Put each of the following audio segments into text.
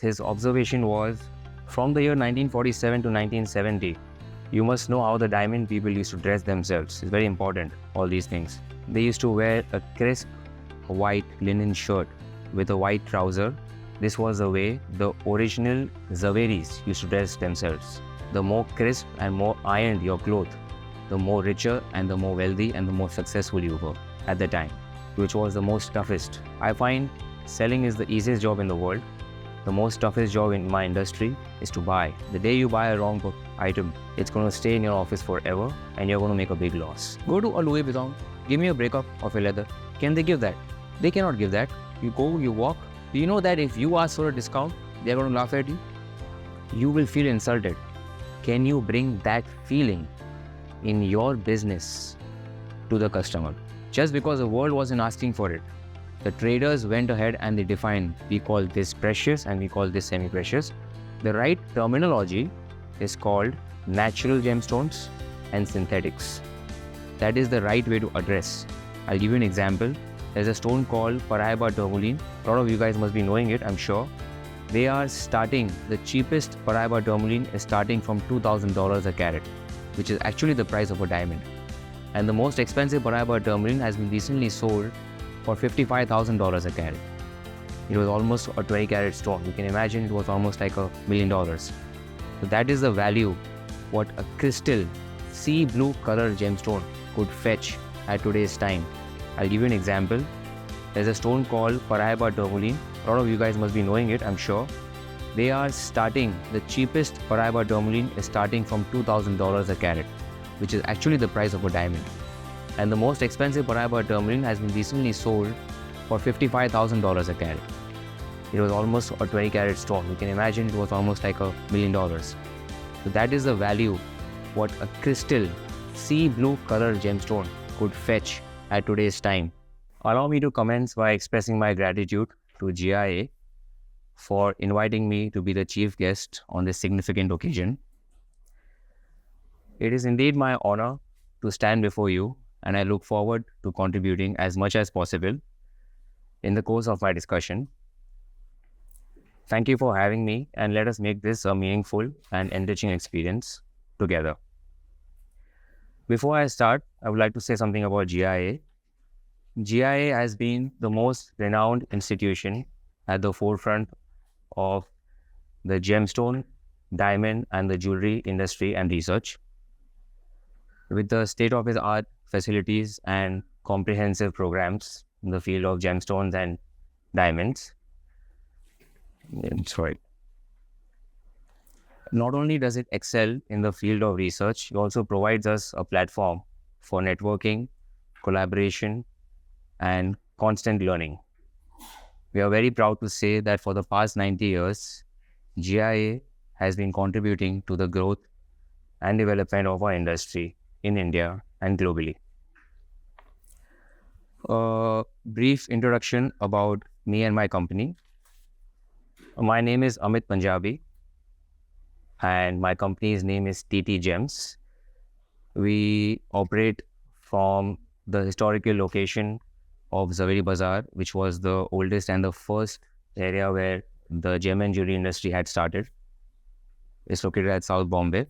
His observation was, from the year 1947 to 1970, you must know how the diamond people used to dress themselves. It's very important, all these things. They used to wear a crisp white linen shirt with a white trouser. This was the way the original Zaveris used to dress themselves. The more crisp and more ironed your cloth, the more richer and the more wealthy and the more successful you were at the time, which was the most toughest. I find selling is the easiest job in the world. The most toughest job in my industry is to buy. The day you buy a wrong item, it's going to stay in your office forever and you're going to make a big loss. Go to a Louis Vuitton, give me a breakup of your leather. Can they give that? They cannot give that. You go, you walk. Do you know that if you ask for a discount, they're going to laugh at you? You will feel insulted. Can you bring that feeling in your business to the customer? Just because the world wasn't asking for it, the traders went ahead and they defined, we call this precious and we call this semi-precious. The right terminology is called natural gemstones and synthetics. That is the right way to address. I'll give you an example. There's a stone called Paraiba tourmaline. A lot of you guys must be knowing it, I'm sure. They are starting, the cheapest Paraiba tourmaline is starting from $2,000 a carat, which is actually the price of a diamond. And the most expensive Paraiba tourmaline has been recently sold for $55,000 a carat. It was almost a 20 carat stone. You can imagine it was almost like $1 million. So that is the value what a crystal sea blue color gemstone could fetch at today's time. I'll give you an example. There's a stone called Paraiba tourmaline. A lot of you guys must be knowing it, I'm sure. They are starting, the cheapest Paraiba tourmaline is starting from $2,000 a carat, which is actually the price of a diamond. And the most expensive Paraiba tourmaline has been recently sold for $55,000 a carat. It was almost a 20 carat stone. You can imagine it was almost like $1 million. So that is the value what a crystal sea blue color gemstone could fetch at today's time. Allow me to commence by expressing my gratitude to GIA for inviting me to be the chief guest on this significant occasion. It is indeed my honor to stand before you, and I look forward to contributing as much as possible in the course of my discussion. Thank you for having me, and let us make this a meaningful and enriching experience together. Before I start, I would like to say something about GIA. GIA has been the most renowned institution at the forefront of the gemstone, diamond, and the jewelry industry and research. With the state-of-the-art facilities and comprehensive programs in the field of gemstones and diamonds. Not only does it excel in the field of research, it also provides us a platform for networking, collaboration, and constant learning. We are very proud to say that for the past 90 years, GIA has been contributing to the growth and development of our industry in India and globally. A brief introduction about me and my company. My name is Amit Punjabi, and my company's name is TT Gems. We operate from the historical location of Zaveri Bazaar, which was the oldest and the first area where the gem and jewelry industry had started. It's located at South Bombay.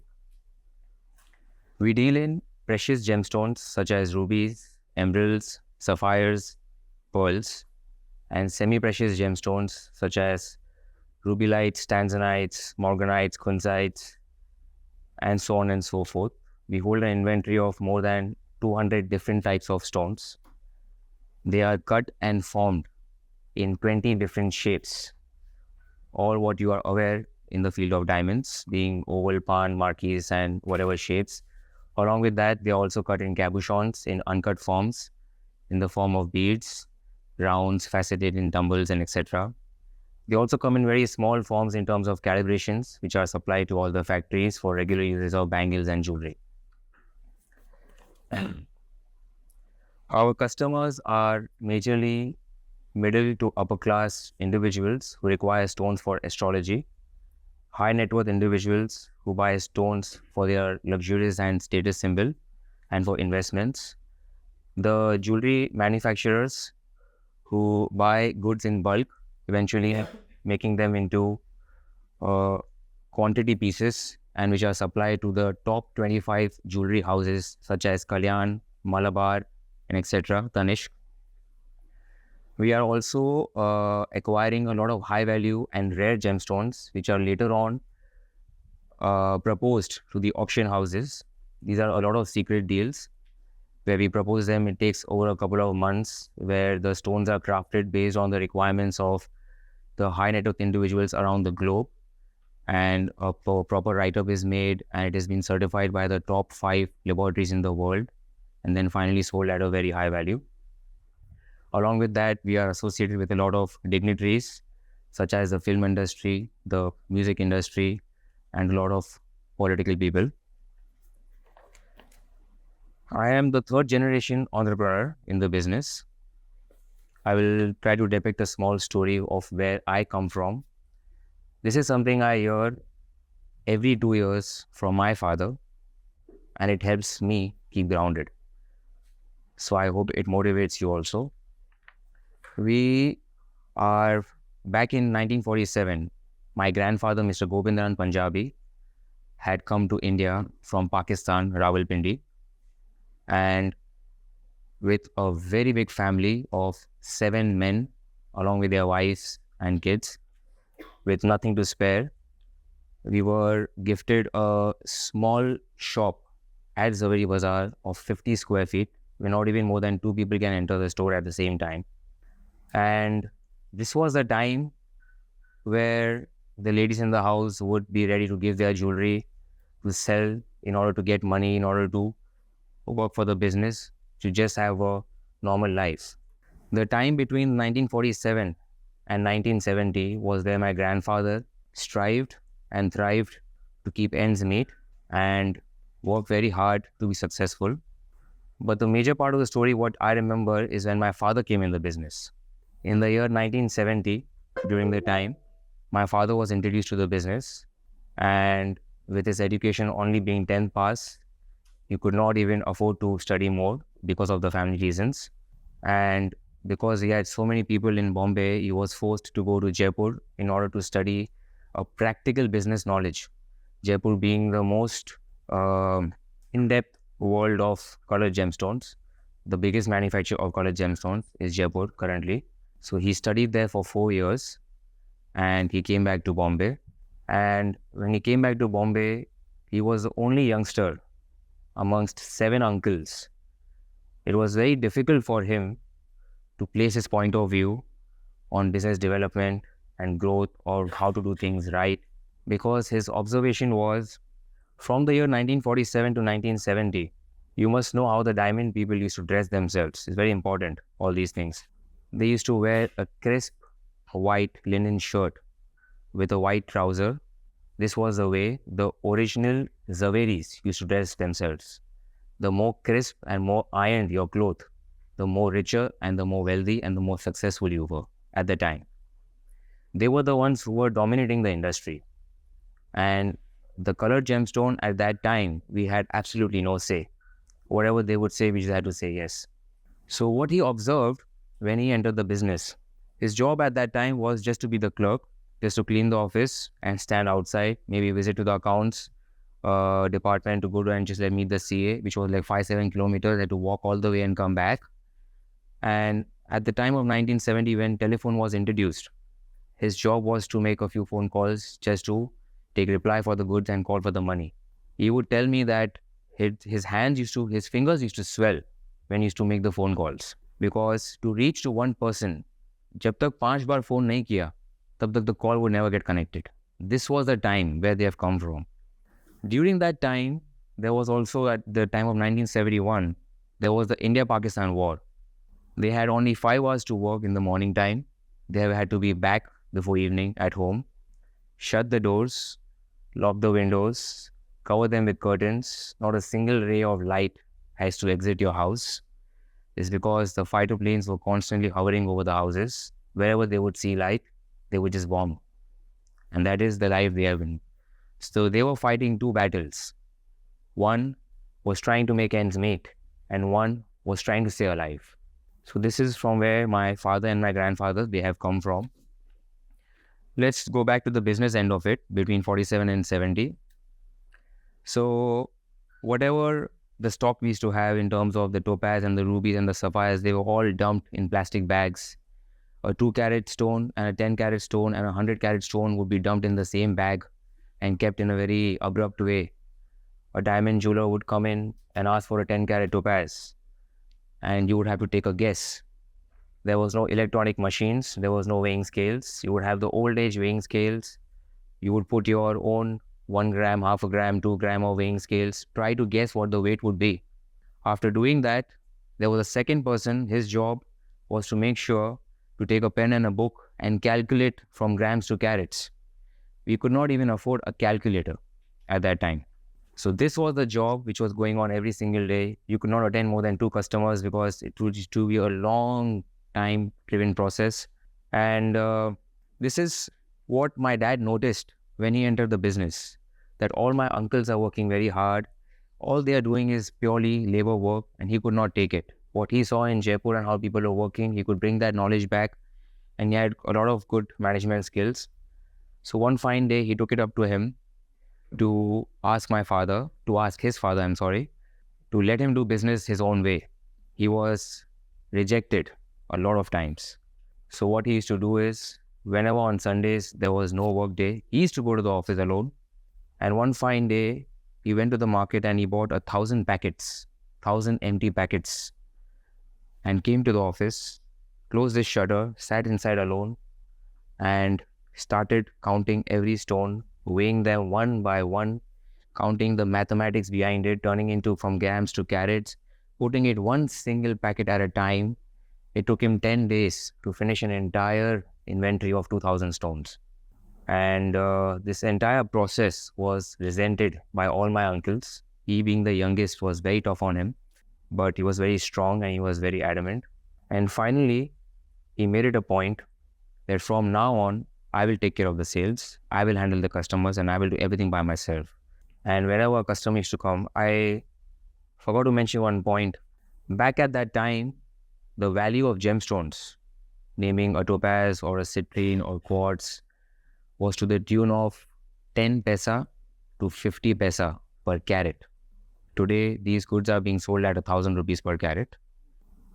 We deal in precious gemstones such as rubies, emeralds, sapphires, pearls, and semi-precious gemstones such as rubyllites, tanzanites, morganites, kunzites, and so on and so forth. We hold an inventory of more than 200 different types of stones. They are cut and formed in 20 different shapes, all what you are aware in the field of diamonds, being oval, pan, marquise, and whatever shapes. Along with that, they are also cut in cabochons in uncut forms, in the form of beads, rounds, faceted in tumbles, and etc. They also come in very small forms in terms of calibrations, which are supplied to all the factories for regular uses of bangles and jewelry. Our customers are majorly middle to upper class individuals who require stones for astrology, high net worth individuals who buy stones for their luxurious and status symbol and for investments, the jewelry manufacturers who buy goods in bulk, eventually making them into uh, quantity pieces and which are supplied to the top 25 jewelry houses such as Kalyan, Malabar, and etc. Tanishq. We are also acquiring a lot of high value and rare gemstones, which are later on proposed to the auction houses. These are a lot of secret deals where we propose them. It takes over a couple of months, where the stones are crafted based on the requirements of the high net worth individuals around the globe, and a proper write-up is made, and it has been certified by the top 5 laboratories in the world, and then finally sold at a very high value. Along with that, we are associated with a lot of dignitaries, such as the film industry, the music industry, and a lot of political people. I am the third generation entrepreneur in the business. I will try to depict a small story of where I come from. This is something I hear every 2 years from my father, and it helps me keep grounded. So I hope it motivates you also. We are back in 1947. My grandfather, Mr. Govindan Punjabi, had come to India from Pakistan, Rawalpindi, and with a very big family of 7 men, along with their wives and kids, with nothing to spare, we were gifted a small shop at Zawari Bazaar of 50 square feet, where not even more than 2 people can enter the store at the same time. And this was the time where the ladies in the house would be ready to give their jewelry to sell in order to get money, in order to work for the business, to just have a normal life. The time between 1947 and 1970 was where my grandfather strived and thrived to keep ends meet and worked very hard to be successful. But the major part of the story, what I remember, is when my father came in the business. In the year 1970, during the time, my father was introduced to the business, and with his education only being 10th pass, he could not even afford to study more because of the family reasons. And because he had so many people in Bombay, he was forced to go to Jaipur in order to study a practical business knowledge. Jaipur being the most in-depth world of colored gemstones. The biggest manufacturer of colored gemstones is Jaipur currently. So he studied there for 4 years and he came back to Bombay. And when he came back to Bombay, he was the only youngster amongst 7 uncles. It was very difficult for him to place his point of view on business development and growth, or how to do things right, because his observation was, from the year 1947 to 1970, you must know how the diamond people used to dress themselves. It's very important, all these things. They used to wear a crisp white linen shirt with a white trouser. This was the way the original Zaveris used to dress themselves. The more crisp and more ironed your cloth, the more richer and the more wealthy and the more successful you were at the time. They were the ones who were dominating the industry. And the colored gemstone at that time, we had absolutely no say. Whatever they would say, we just had to say yes. So what he observed when he entered the business, his job at that time was just to be the clerk, just to clean the office and stand outside, maybe visit to the accounts department to go to and just meet the CA, which was like 5-7 kilometers, had to walk all the way and come back. And at the time of 1970, when telephone was introduced, his job was to make a few phone calls just to take reply for the goods and call for the money. He would tell me that his fingers used to swell when he used to make the phone calls, because to reach to one person, जब तक 5 बार phone नहीं किया, तब तक the call would never get connected. This was the time where they have come from. During that time, there was also, at the time of 1971, there was the India-Pakistan war. They had only 5 hours to work in the morning time. They had to be back before evening at home, shut the doors, lock the windows, cover them with curtains. Not a single ray of light has to exit your house. It's because the fighter planes were constantly hovering over the houses. Wherever they would see light, they would just bomb. And that is the life they have been. So they were fighting 2 battles. One was trying to make ends meet, and one was trying to stay alive. So this is from where my father and my grandfather, they have come from. Let's go back to the business end of it between 47 and 70. So whatever the stock we used to have in terms of the topaz and the rubies and the sapphires, they were all dumped in plastic bags. A 2-carat stone and a 10-carat stone and a 100-carat stone would be dumped in the same bag and kept in a very abrupt way. A diamond jeweler would come in and ask for a 10-carat topaz, and you would have to take a guess. There was no electronic machines, there was no weighing scales. You would have the old age weighing scales. You would put your own 1 gram, half a gram, 2 gram of weighing scales, try to guess what the weight would be. After doing that, there was a second person. His job was to make sure to take a pen and a book and calculate from grams to carats. We could not even afford a calculator at that time. So this was the job which was going on every single day. You could not attend more than 2 customers because it would to be a long time driven process. And this is what my dad noticed when he entered the business, that all my uncles are working very hard. All they are doing is purely labor work, and he could not take it. What he saw in Jaipur and how people are working, he could bring that knowledge back, and he had a lot of good management skills. So one fine day, he took it up to him to ask his father, to let him do business his own way. He was rejected a lot of times. So what he used to do is, whenever on Sundays there was no work day, he used to go to the office alone. And one fine day, he went to the market and he bought 1,000 empty packets, and came to the office, closed his shutter, sat inside alone, and started counting every stone, weighing them one by one, counting the mathematics behind it, turning into from grams to carats, putting it one single packet at a time. It took him 10 days to finish an entire inventory of 2,000 stones. And this entire process was resented by all my uncles. He, being the youngest, was very tough on him, but he was very strong and he was very adamant. And finally, he made it a point that from now on, I will take care of the sales, I will handle the customers, and I will do everything by myself. And whenever a customer used to come, I forgot to mention one point. Back at that time, the value of gemstones, naming a topaz or a citrine or quartz, was to the tune of 10 paisa to 50 paisa per carat. Today, these goods are being sold at 1,000 rupees per carat.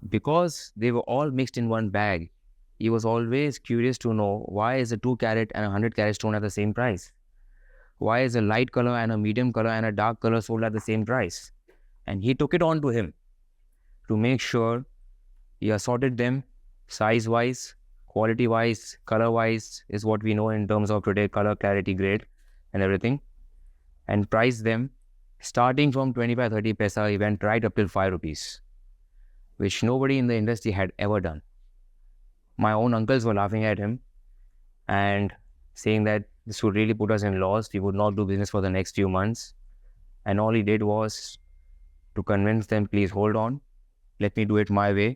Because they were all mixed in one bag, he was always curious to know, why is a 2-carat and a 100-carat stone at the same price? Why is a light color and a medium color and a dark color sold at the same price? And he took it on to him to make sure he assorted them size-wise, quality-wise, color-wise, is what we know in terms of today, color, clarity, grade, and everything, and priced them starting from 25-30 paisa. He went right up till 5 rupees, which nobody in the industry had ever done. My own uncles were laughing at him and saying that this would really put us in loss. We would not do business for the next few months. And all he did was to convince them, please hold on, let me do it my way,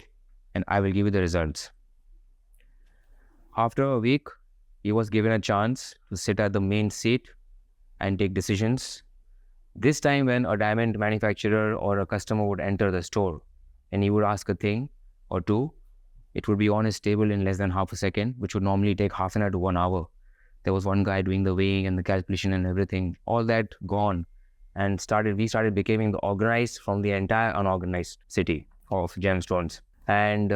and I will give you the results. After a week, he was given a chance to sit at the main seat and take decisions. This time when a diamond manufacturer or a customer would enter the store and he would ask a thing or two, it would be on his table in less than half a second, which would normally take half an hour to 1 hour. There was one guy doing the weighing and the calculation and everything, all that gone. And we started becoming the organized from the entire unorganized city of gemstones. And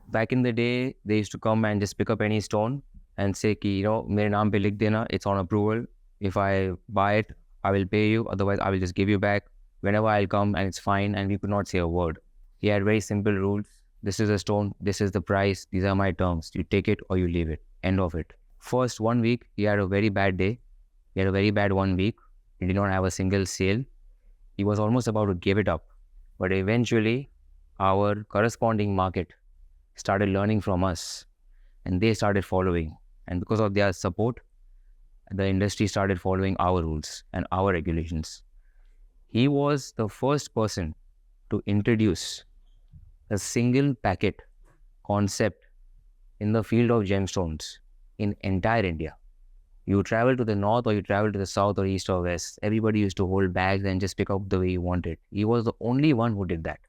back in the day, they used to come and just pick up any stone and say, ki, mere naam pe likh dena, it's on approval. If I buy it, I will pay you. Otherwise, I will just give you back whenever I'll come, and it's fine. And we could not say a word. He had very simple rules. This is a stone. This is the price. These are my terms. You take it or you leave it. End of it. First 1 week, he had a very bad day. He had a very bad 1 week. He did not have a single sale. He was almost about to give it up. But eventually, our corresponding market started learning from us, and they started following. And because of their support, the industry started following our rules and our regulations. He was the first person to introduce a single packet concept in the field of gemstones in entire India. You travel to the north or you travel to the south or east or west, everybody used to hold bags and just pick up the way you wanted. He was the only one who did that.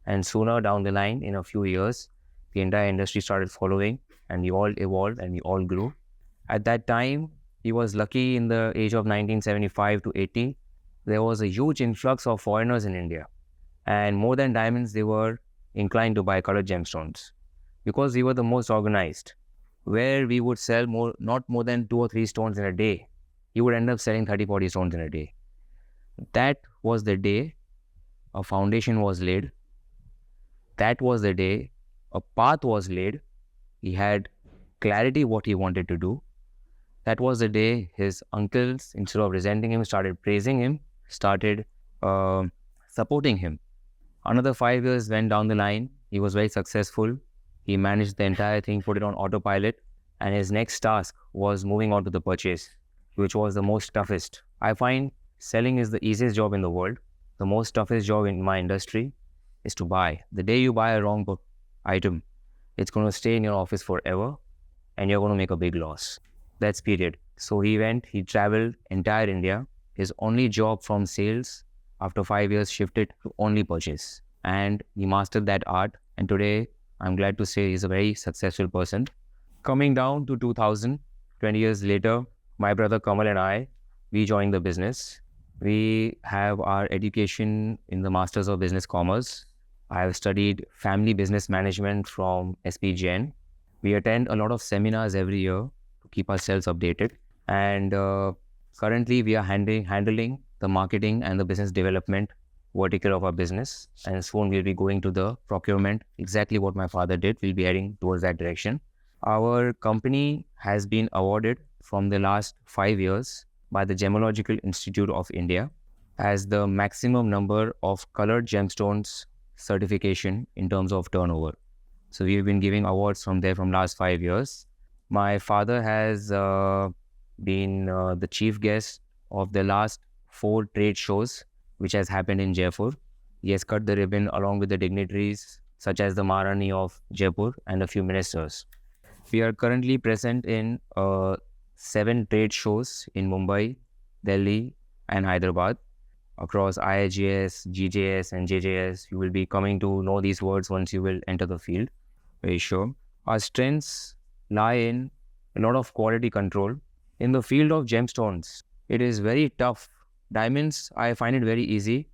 And sooner down the line, in a few years, the entire industry started following, and we all evolved and we all grew. At that time, he was lucky in the age of 1975 to 80. There was a huge influx of foreigners in India. And more than diamonds, they were inclined to buy colored gemstones because we were the most organized. Where we would sell not more than 2 or 3 stones in a day, he would end up selling 30, 40 stones in a day. That was the day a foundation was laid. That was the day a path was laid. He had clarity what he wanted to do. That was the day his uncles, instead of resenting him, started praising him, started supporting him. Another 5 years went down the line. He was very successful. He managed the entire thing, put it on autopilot. And his next task was moving on to the purchase, which was the most toughest. I find selling is the easiest job in the world. The most toughest job in my industry is to buy. The day you buy a wrong item, it's going to stay in your office forever and you're going to make a big loss. That's period. So he traveled entire India. His only job from sales after 5 years shifted to only purchase. And he mastered that art. And today, I'm glad to say he's a very successful person. Coming down to 2000, 20 years later, my brother Kamal and I, we joined the business. We have our education in the Masters of Business Commerce. I have studied family business management from SP Jain. We attend a lot of seminars every year to keep ourselves updated. And currently, we are handling the marketing and the business development vertical of our business. And soon we'll be going to the procurement, exactly what my father did. We'll be heading towards that direction. Our company has been awarded from the last 5 years by the Gemological Institute of India as the maximum number of colored gemstones certification in terms of turnover. So we've been giving awards from there from last 5 years. My father has been the chief guest of the last 4 trade shows which has happened in Jaipur. He has cut the ribbon along with the dignitaries such as the Maharani of Jaipur and a few ministers. We are currently present in 7 trade shows in Mumbai, Delhi and Hyderabad across IIGS, GJS and JJS. You will be coming to know these words once you will enter the field, very sure. Our strengths lie in a lot of quality control. In the field of gemstones, it is very tough. Diamonds, I find it very easy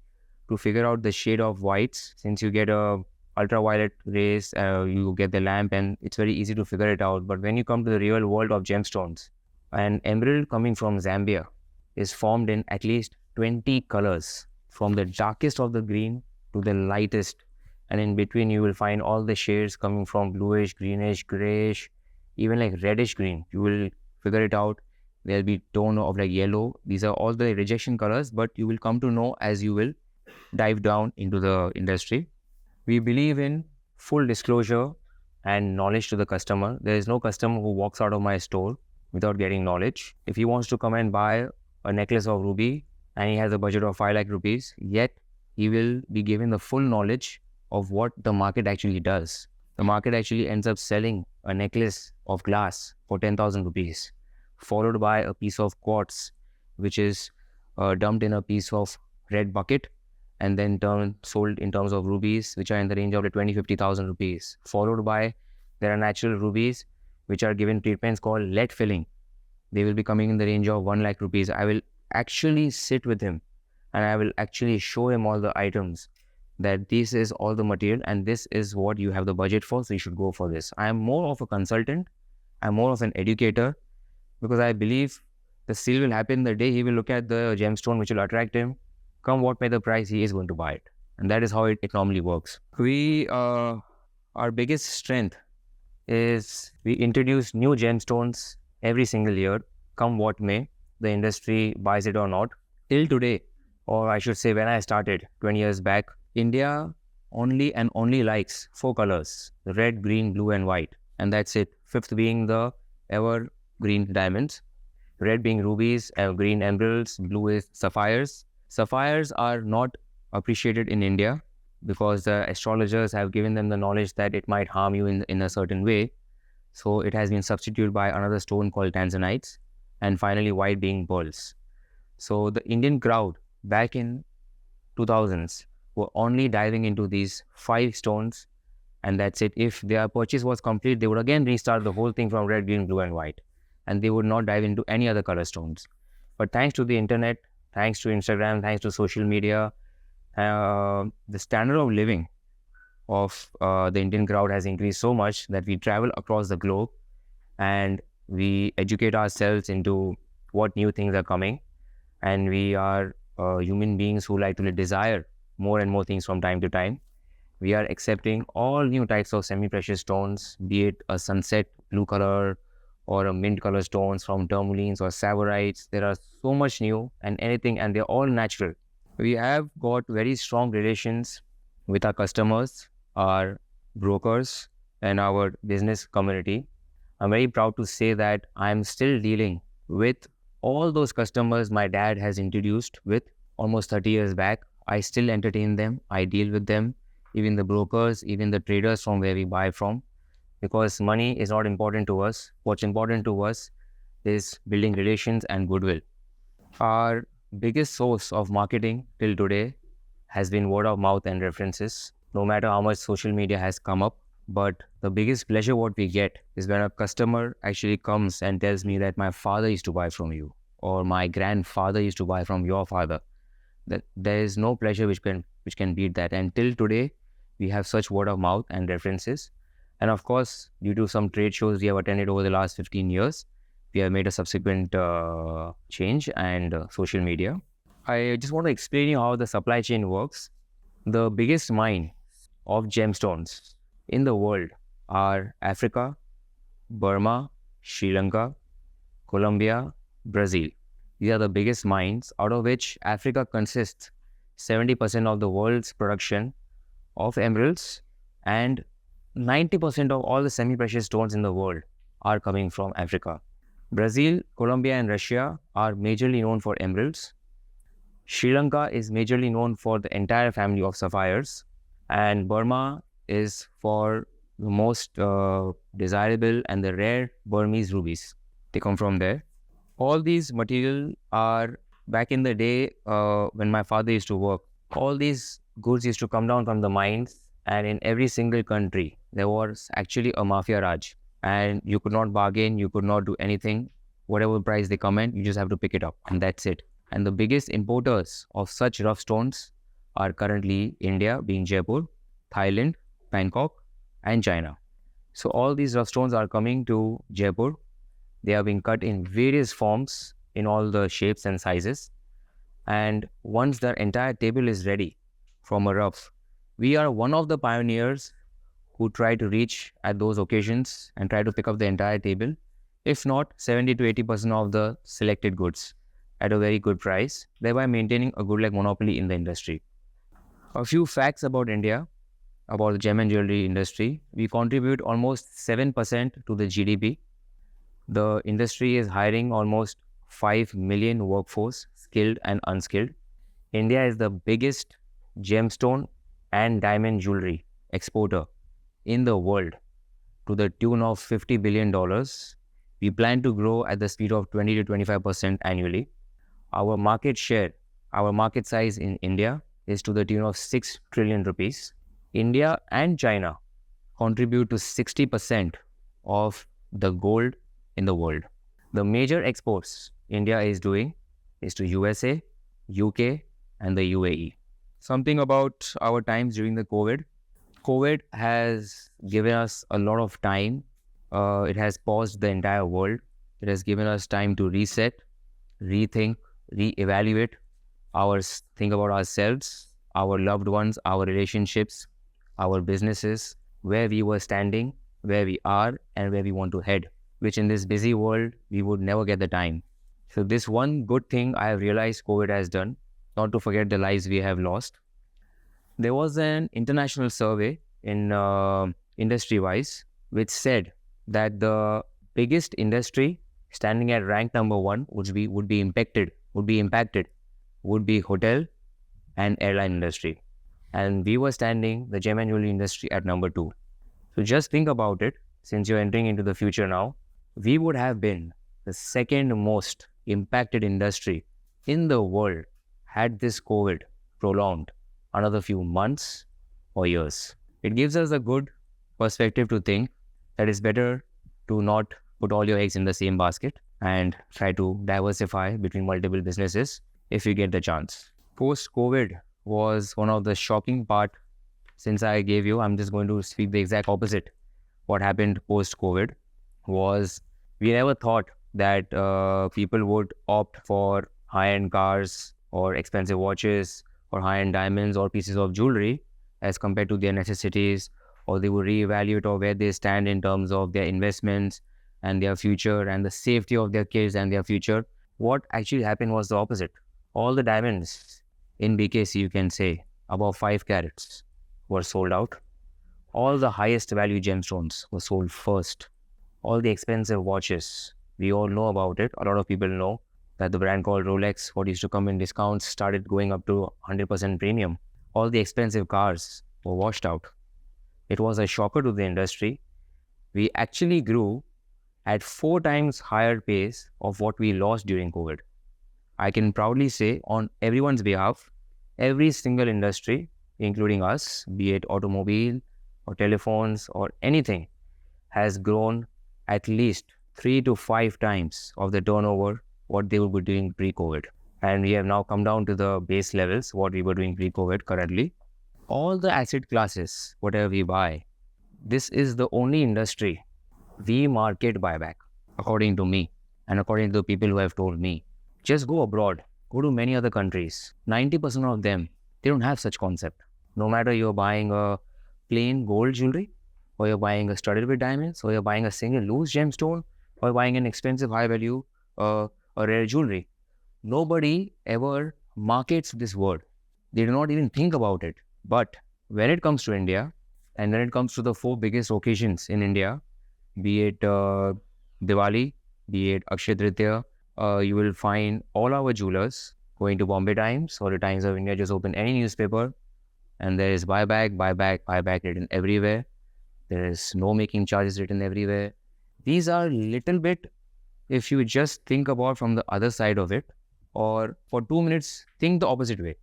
to figure out the shade of whites. Since you get a ultraviolet rays, you get the lamp and it's very easy to figure it out. But when you come to the real world of gemstones, an emerald coming from Zambia is formed in at least 20 colors, from the darkest of the green to the lightest. And in between, you will find all the shades coming from bluish, greenish, grayish, even like reddish green. You will figure it out. There'll be tone of like yellow. These are all the rejection colors, but you will come to know as you will dive down into the industry. We believe in full disclosure and knowledge to the customer. There is no customer who walks out of my store without getting knowledge. If he wants to come and buy a necklace of ruby and he has a budget of 5 lakh rupees, yet he will be given the full knowledge of what the market actually does. The market actually ends up selling a necklace of glass for 10,000 rupees, followed by a piece of quartz, which is dumped in a piece of red bucket and then sold in terms of rubies, which are in the range of 20,000-50,000 rupees. Followed by, there are natural rubies, which are given treatments called lead filling. They will be coming in the range of 1 lakh rupees. I will actually sit with him and I will actually show him all the items, that this is all the material and this is what you have the budget for, so you should go for this. I am more of a consultant. I'm more of an educator, because I believe the sale will happen the day he will look at the gemstone which will attract him. Come what may the price, he is going to buy it. And that is how it normally works. Our biggest strength is we introduce new gemstones every single year, come what may, the industry buys it or not. Till today, or I should say when I started 20 years back, India only likes 4 colors, red, green, blue and white. And that's it. 5th being the evergreen diamonds, red being rubies, green emeralds, blue is sapphires. Sapphires are not appreciated in India because the astrologers have given them the knowledge that it might harm you in a certain way. So it has been substituted by another stone called tanzanites, and finally white being pearls. So the Indian crowd back in 2000s were only diving into these 5 stones, and that's it. If their purchase was complete, they would again restart the whole thing from red, green, blue and white. and they would not dive into any other color stones. But thanks to the internet, thanks to Instagram, thanks to social media, the standard of living of the Indian crowd has increased so much that we travel across the globe and we educate ourselves into what new things are coming. And we are human beings who like to desire more and more things from time to time. We are accepting all new types of semi-precious stones, be it a sunset blue color or a mint color stones from tourmalines or savorites. There are so much new and anything, and they're all natural. We have got very strong relations with our customers, our brokers, and our business community. I'm very proud to say that I'm still dealing with all those customers my dad has introduced with almost 30 years back. I still entertain them. I deal with them, even the brokers, even the traders from where we buy from, because money is not important to us. What's important to us is building relations and goodwill. Our biggest source of marketing till today has been word of mouth and references, no matter how much social media has come up. But the biggest pleasure what we get is when a customer actually comes and tells me that my father used to buy from you, or my grandfather used to buy from your father. That there is no pleasure which can beat that. And till today, we have such word of mouth and references. And of course, due to some trade shows we have attended over the last 15 years, we have made a subsequent change and social media. I just want to explain you how the supply chain works. The biggest mine of gemstones in the world are Africa, Burma, Sri Lanka, Colombia, Brazil. These are the biggest mines, out of which Africa consists 70% of the world's production of emeralds, and 90% of all the semi-precious stones in the world are coming from Africa. Brazil, Colombia, and Russia are majorly known for emeralds. Sri Lanka is majorly known for the entire family of sapphires, and Burma is for the most desirable and the rare Burmese rubies. They come from there. All these material are back in the day when my father used to work. All these goods used to come down from the mines, and in every single country there was actually a mafia raj, and you could not bargain, you could not do anything. Whatever price they comment, you just have to pick it up, and that's it. And the biggest importers of such rough stones are currently India, being Jaipur, Thailand, Bangkok, and China. So all these rough stones are coming to Jaipur. They are being cut in various forms, in all the shapes and sizes. And once the entire table is ready from a rough, we are one of the pioneers who try to reach at those occasions and try to pick up the entire table. If not, 70 to 80% of the selected goods at a very good price, thereby maintaining a good like monopoly in the industry. A few facts about India, about the gem and jewelry industry. We contribute almost 7% to the GDP. The industry is hiring almost 5 million workforce, skilled and unskilled. India is the biggest gemstone and diamond jewelry exporter in the world, to the tune of $50 billion. We plan to grow at the speed of 20 to 25% annually. Our market share, our market size in India is to the tune of 6 trillion rupees. India and China contribute to 60% of the gold in the world. The major exports India is doing is to USA, UK, and the UAE. Something about our times during the COVID. COVID has given us a lot of time. It has paused the entire world. It has given us time to reset, rethink, reevaluate, think about ourselves, our loved ones, our relationships, our businesses, where we were standing, where we are, and where we want to head, which in this busy world, we would never get the time. So this one good thing I have realized COVID has done, not to forget the lives we have lost. There was an international survey in industry-wise, which said that the biggest industry standing at rank number 1 would be impacted would be hotel and airline industry. And we were standing the gem and jewelry industry at number 2. So just think about it, since you're entering into the future now, we would have been the second most impacted industry in the world had this COVID prolonged another few months or years. It gives us a good perspective to think that it's better to not put all your eggs in the same basket and try to diversify between multiple businesses if you get the chance. Post-COVID was one of the shocking part. Since I gave you, I'm just going to speak the exact opposite. What happened post-COVID was we never thought that people would opt for high-end cars or expensive watches or high-end diamonds or pieces of jewelry as compared to their necessities, or they would reevaluate or where they stand in terms of their investments and their future and the safety of their kids and their future. What actually happened was the opposite. All the diamonds in BKC, you can say, above 5 carats were sold out. All the highest value gemstones were sold first. All the expensive watches, we all know about it. A lot of people know that the brand called Rolex, what used to come in discounts, started going up to 100% premium. All the expensive cars were washed out. It was a shocker to the industry. We actually grew at 4 times higher pace of what we lost during COVID. I can proudly say on everyone's behalf, every single industry, including us, be it automobile or telephones or anything, has grown at least 3 to 5 times of the turnover what they would be doing pre-COVID. And we have now come down to the base levels, what we were doing pre-COVID currently. All the asset classes, whatever we buy, this is the only industry we market buyback, according to me and according to the people who have told me. Just go abroad, go to many other countries. 90% of them, they don't have such concept. No matter you're buying a plain gold jewelry, or you're buying a studded with diamonds, or you're buying a single loose gemstone, or you're buying an expensive high value a rare jewelry. Nobody ever markets this word. They do not even think about it. But when it comes to India, and when it comes to the 4 biggest occasions in India, be it Diwali, be it Akshaya Tritiya, you will find all our jewelers going to Bombay Times or the Times of India. Just open any newspaper and there is buyback, buyback, buyback written everywhere. There is no making charges written everywhere. These are little bit, if you just think about from the other side of it, or for 2 minutes, think the opposite way.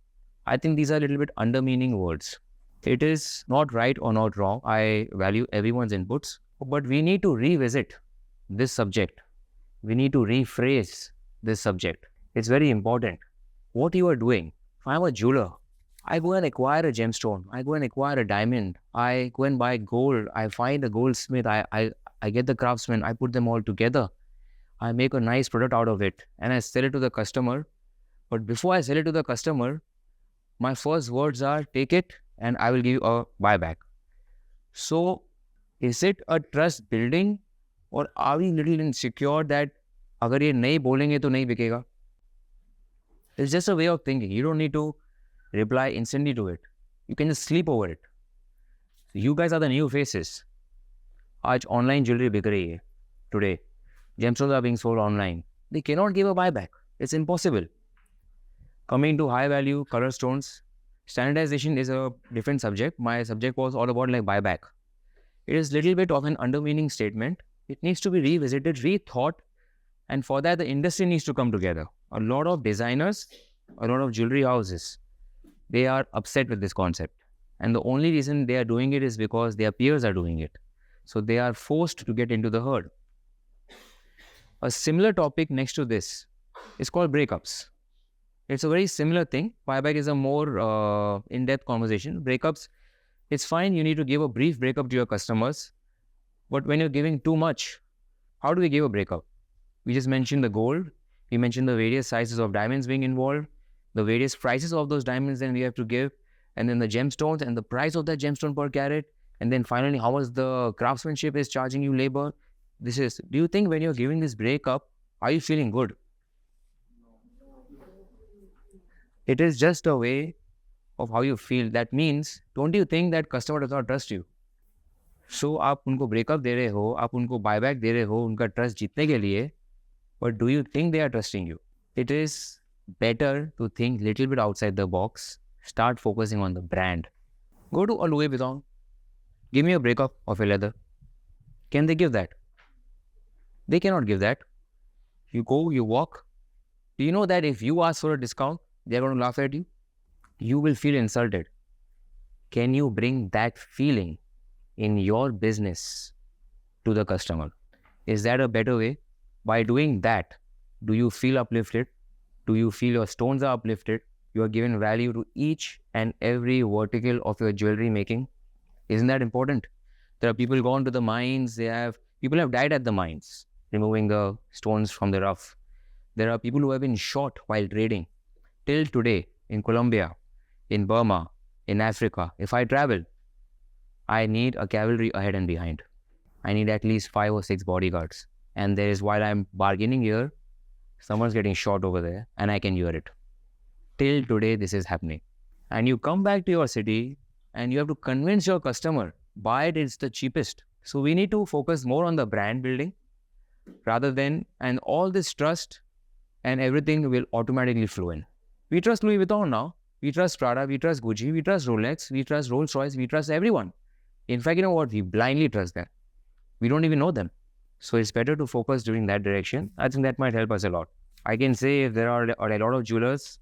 I think these are a little bit under-meaning words. It is not right or not wrong. I value everyone's inputs, but we need to revisit this subject. We need to rephrase this subject. It's very important. What you are doing. If I'm a jeweler, I go and acquire a gemstone. I go and acquire a diamond. I go and buy gold. I find a goldsmith. I get the craftsman. I put them all together. I make a nice product out of it and I sell it to the customer. But before I sell it to the customer, my first words are, take it and I will give you a buyback. So is it a trust building, or are we little insecure that agar ye nahi bolenge to nahi bikega? It's just a way of thinking. You don't need to reply instantly to it. You can just sleep over it. You guys are the new faces. Aaj online jewelry bik rahi hai today. Gemstones are being sold online. They cannot give a buyback. It's impossible. Coming to high value color stones, standardization is a different subject. My subject was all about like buyback. It is little bit of an under-meaning statement. It needs to be revisited, rethought, and for that the industry needs to come together. A lot of designers, a lot of jewelry houses, they are upset with this concept. And the only reason they are doing it is because their peers are doing it. So they are forced to get into the herd. A similar topic next to this is called breakups. It's a very similar thing. Buyback is a more in-depth conversation. Breakups, it's fine. You need to give a brief breakup to your customers. But when you're giving too much, how do we give a breakup? We just mentioned the gold. We mentioned the various sizes of diamonds being involved, the various prices of those diamonds then we have to give, and then the gemstones and the price of that gemstone per carat. And then finally, how much the craftsmanship is charging you labor. Do you think when you're giving this breakup, are you feeling good? It is just a way of how you feel. That means, don't you think that customer does not trust you? So, आप उनको breakup दे रहे हो, आप उनको buyback दे रहे हो, उनका trust जीतने के लिए, but do you think they are trusting you? It is better to think little bit outside the box. Start focusing on the brand. Go to a Louis Vuitton. Give me a breakup of a leather. Can they give that? They cannot give that. You go, you walk. Do you know that if you ask for a discount, they're going to laugh at you? You will feel insulted. Can you bring that feeling in your business to the customer? Is that a better way? By doing that, do you feel uplifted? Do you feel your stones are uplifted? You are given value to each and every vertical of your jewelry making. Isn't that important? There are people gone to the mines. People have died at the mines, removing the stones from the rough. There are people who have been shot while trading. Till today, in Colombia, in Burma, in Africa, if I travel, I need a cavalry ahead and behind. I need at least 5 or 6 bodyguards. And there is, while I'm bargaining here, someone's getting shot over there and I can hear it. Till today, this is happening. And you come back to your city and you have to convince your customer, buy it, it's the cheapest. So we need to focus more on the brand building rather than, and all this trust and everything will automatically flow in. We trust Louis Vuitton now. We trust Prada, we trust Gucci, we trust Rolex, we trust Rolls Royce, we trust everyone. In fact, you know what? We blindly trust them. We don't even know them. So it's better to focus during that direction. I think that might help us a lot. I can say if there are a lot of jewelers,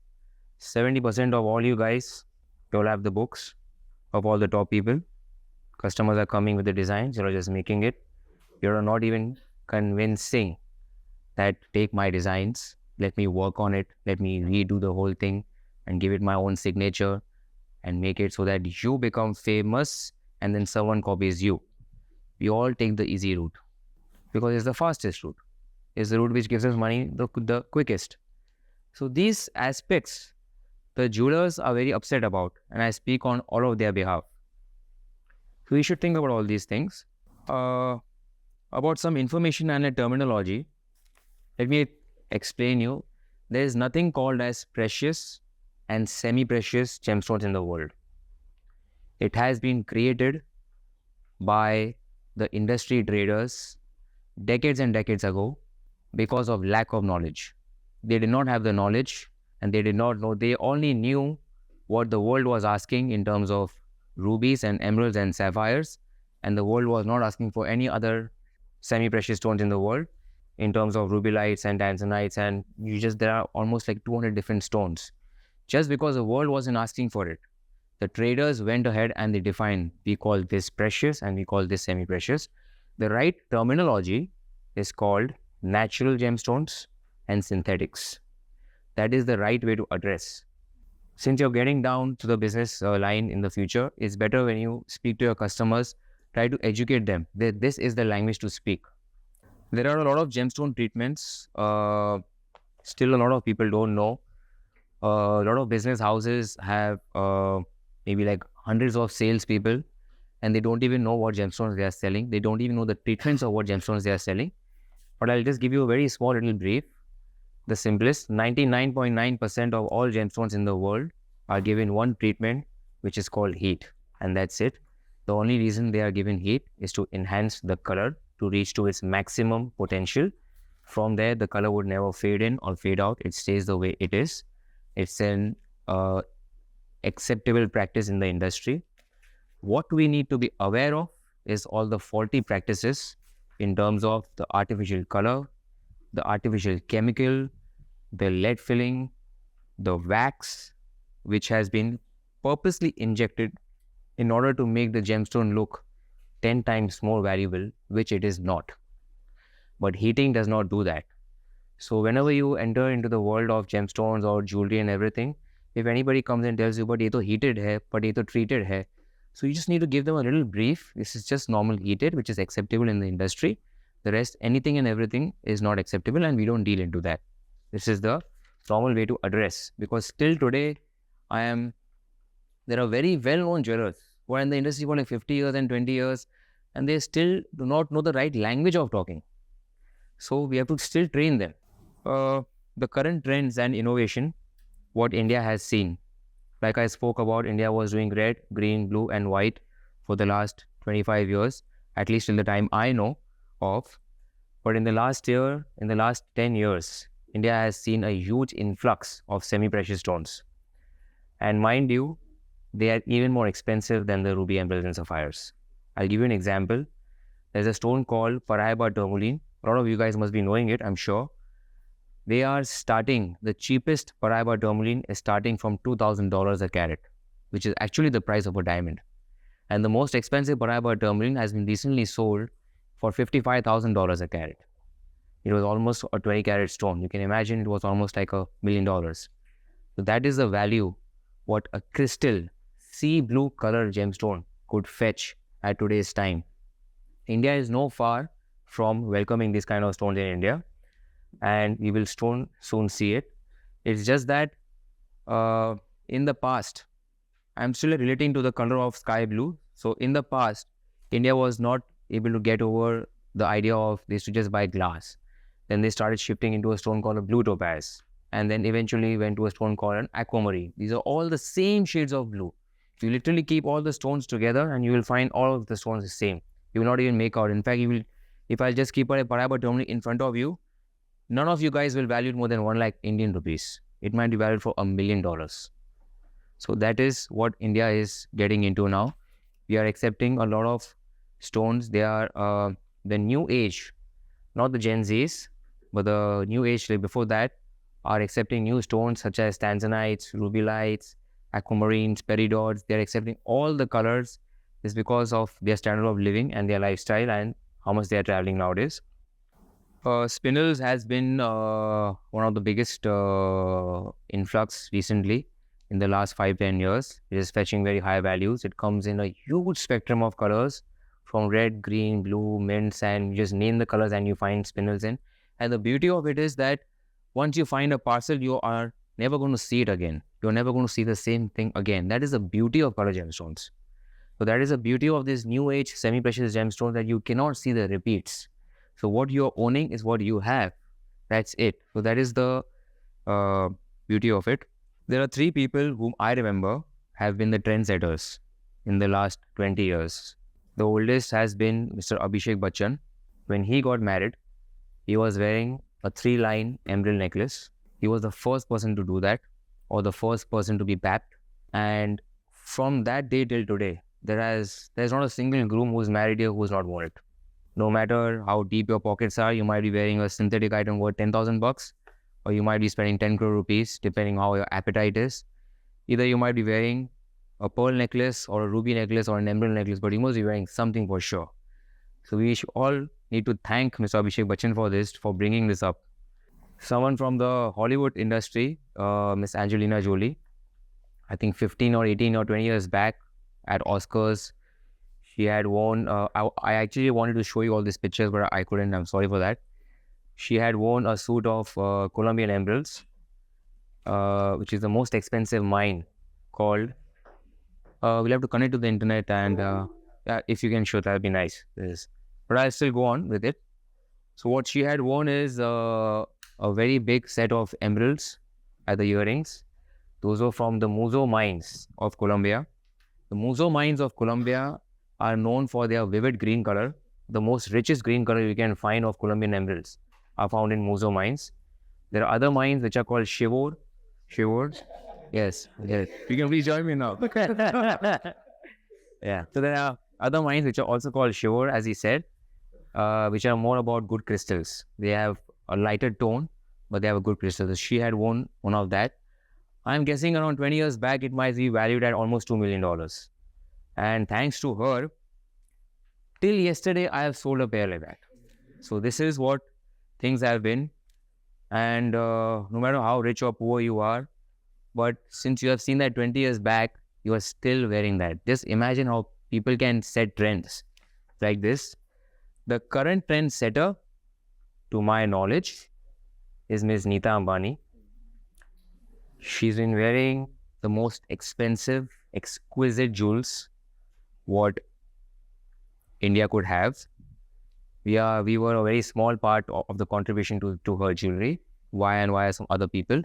70% of all you guys, you'll have the books of all the top people. Customers are coming with the designs, you're just making it. You're not even convincing that take my designs, let me work on it, let me redo the whole thing and give it my own signature and make it so that you become famous and then someone copies you. We all take the easy route because it's the fastest route. It's the route which gives us money the quickest. So these aspects, the jewelers are very upset about, and I speak on all of their behalf. So we should think about all these things. About some information and a terminology, let me explain you. There is nothing called as precious and semi-precious gemstones in the world. It has been created by the industry traders decades and decades ago because of lack of knowledge. They did not have the knowledge and they did not know. They only knew what the world was asking in terms of rubies and emeralds and sapphires, and the world was not asking for any other semi-precious stones in the world in terms of rubyllites and tanzanites, and there are almost like 200 different stones. Just because the world wasn't asking for it, the traders went ahead and they defined, we call this precious and we call this semi-precious. The right terminology is called natural gemstones and synthetics. That is the right way to address. Since you're getting down to the business line in the future, it's better when you speak to your customers, try to educate them that this is the language to speak. There are a lot of gemstone treatments. Still a lot of people don't know. A lot of business houses have maybe like hundreds of salespeople and they don't even know what gemstones they are selling. They don't even know the treatments of what gemstones they are selling. But I'll just give you a very small little brief. The simplest, 99.9% of all gemstones in the world are given one treatment, which is called heat. And that's it. The only reason they are given heat is to enhance the color to reach to its maximum potential. From there, the color would never fade in or fade out. It stays the way it is. It's an acceptable practice in the industry. What we need to be aware of is all the faulty practices in terms of the artificial color, the artificial chemical, the lead filling, the wax, which has been purposely injected in order to make the gemstone look 10 times more valuable, which it is not. But heating does not do that. So whenever you enter into the world of gemstones or jewelry and everything, if anybody comes and tells you, but ye to heated hai, but ye to treated hai, so you just need to give them a little brief. This is just normal heated, which is acceptable in the industry. The rest, anything and everything is not acceptable and we don't deal into that. This is the normal way to address, because still today, there are very well-known jewelers who are in the industry for like 50 years and 20 years, and they still do not know the right language of talking. So we have to still train them. The current trends and innovation, what India has seen. Like I spoke about, India was doing red, green, blue and white for the last 25 years, at least till the time I know of. But in the last 10 years, India has seen a huge influx of semi-precious stones. And mind you, they are even more expensive than the ruby, emeralds and sapphires. I'll give you an example. There's a stone called Paraiba tourmaline. A lot of you guys must be knowing it, I'm sure. They are starting, the cheapest Paraiba tourmaline is starting from $2,000 a carat, which is actually the price of a diamond. And the most expensive Paraiba tourmaline has been recently sold for $55,000 a carat. It was almost a 20 carat stone. You can imagine it was almost like $1 million. So that is the value what a crystal sea blue color gemstone could fetch at today's time. India is no far from welcoming this kind of stones in India, and we will soon see it. It's just that in the past, I'm still relating to the color of sky blue. So in the past, India was not able to get over the idea of they should just buy glass. Then they started shifting into a stone called a blue topaz, and then eventually went to a stone called an aquamarine. These are all the same shades of blue. You literally keep all the stones together, and you will find all of the stones the same. You will not even make out. In fact, you will, if I'll just keep a parabol terminal in front of you, none of you guys will value it more than 1 lakh Indian rupees. It might be valued for $1 million. So that is what India is getting into now. We are accepting a lot of stones. They are the new age, not the Gen Zs, but the new age like before that are accepting new stones such as tanzanites, rubyllites, aquamarines, peridots. They are accepting all the colors. Is because of their standard of living and their lifestyle and how much they are traveling nowadays. Spinels has been one of the biggest influx recently in the last 5-10 years. It is fetching very high values. It comes in a huge spectrum of colors from red, green, blue, mints, and you just name the colors and you find spinels in. And the beauty of it is that once you find a parcel, you are never going to see it again. You're never going to see the same thing again. That is the beauty of color gemstones. So that is the beauty of this new age semi-precious gemstones, that you cannot see the repeats. So what you're owning is what you have. That's it. So that is the beauty of it. There are 3 people whom I remember have been the trendsetters in the last 20 years. The oldest has been Mr. Abhishek Bachchan. When he got married, he was wearing a 3-line emerald necklace. He was the first person to do that, or the first person to be papped. And from that day till today, there's not a single groom who's married here who's not worn it. No matter how deep your pockets are, you might be wearing a synthetic item worth 10,000 bucks, or you might be spending 10 crore rupees, depending how your appetite is. Either you might be wearing a pearl necklace or a ruby necklace or an emerald necklace, but you must be wearing something for sure. So we should all need to thank Mr. Abhishek Bachchan for this, for bringing this up. Someone from the Hollywood industry, Miss Angelina Jolie, I think 15 or 18 or 20 years back at Oscars, she had worn, I actually wanted to show you all these pictures, but I couldn't. I'm sorry for that. She had worn a suit of Colombian emeralds, which is the most expensive mine called, we'll have to connect to the internet, and yeah, if you can show, that'll be nice. But I'll still go on with it. So what she had worn is a very big set of emeralds at the earrings. Those are from the Muzo mines of Colombia. The Muzo mines of Colombia are known for their vivid green color. The most richest green color you can find of Colombian emeralds are found in Muzo mines. There are other mines which are called Shivor. Yes. You can please join me now. Yeah. So there are other mines which are also called Shivor, as he said, which are more about good crystals. They have a lighter tone, but they have a good crystal. So she had worn one of that. I'm guessing around 20 years back, it might be valued at almost $2 million. And thanks to her, till yesterday, I have sold a pair like that. So this is what things have been. And no matter how rich or poor you are, but since you have seen that 20 years back, you are still wearing that. Just imagine how people can set trends like this. The current trend setter, to my knowledge, is Ms. Neeta Ambani. She's been wearing the most expensive, exquisite jewels what India could have. We were a very small part of the contribution to her jewelry, via some other people.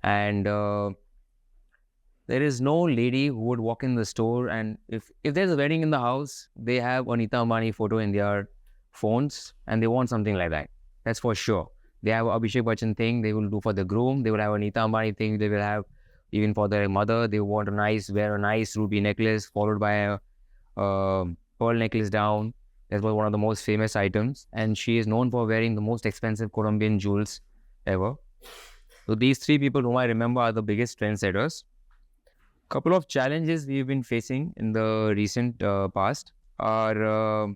And there is no lady who would walk in the store, and if there's a wedding in the house, they have a Neeta Ambani photo in their phones, and they want something like that. That's for sure. They have a Abhishek Bachchan thing they will do for the groom. They will have a Neeta Ambani thing they will have even for their mother. They want wear a nice ruby necklace followed by a pearl necklace down. That was one of the most famous items, and she is known for wearing the most expensive Colombian jewels ever. So these 3 people whom I remember are the biggest trendsetters. Couple of challenges we've been facing in the recent past are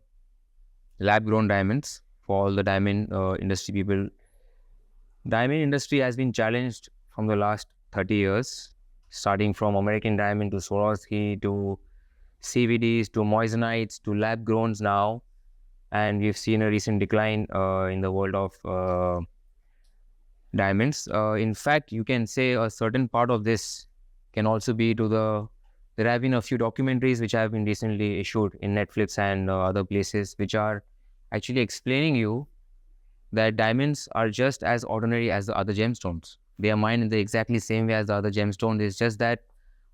lab-grown diamonds for all the diamond industry people. Diamond industry has been challenged from the last 30 years, starting from American diamond to Swarovski to CVDs to moissanites to lab-growns now, and we've seen a recent decline in the world of diamonds. In fact, you can say a certain part of this can also be to the. There have been a few documentaries which have been recently issued in Netflix and other places, which are actually explaining you that diamonds are just as ordinary as the other gemstones. They are mined in the exactly same way as the other gemstones. It's just that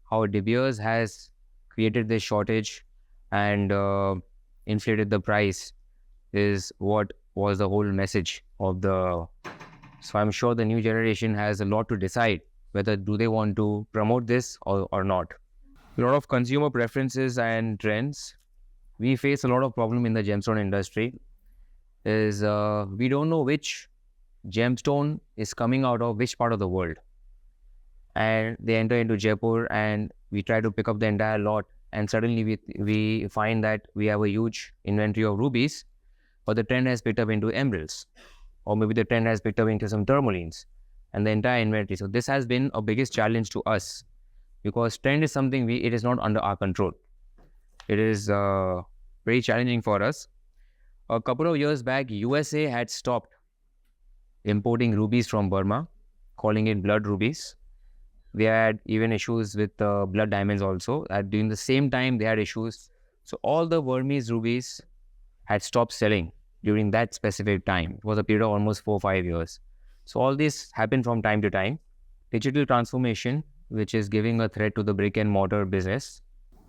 how De Beers has created this shortage and inflated the price is what was the whole message of the. So I'm sure the new generation has a lot to decide whether do they want to promote this or not. A lot of consumer preferences and trends. We face a lot of problem in the gemstone industry is we don't know which gemstone is coming out of which part of the world. And they enter into Jaipur and we try to pick up the entire lot and suddenly we find that we have a huge inventory of rubies, but the trend has picked up into emeralds, or maybe the trend has picked up into some tourmalines and the entire inventory. So this has been a biggest challenge to us because trend is something it is not under our control. It is very challenging for us. A couple of years back, USA had stopped importing rubies from Burma, calling it blood rubies. They had even issues with blood diamonds also. During the same time, they had issues. So all the Burmese rubies had stopped selling during that specific time. It was a period of almost 4 or 5 years. So all this happened from time to time. Digital transformation, which is giving a threat to the brick and mortar business.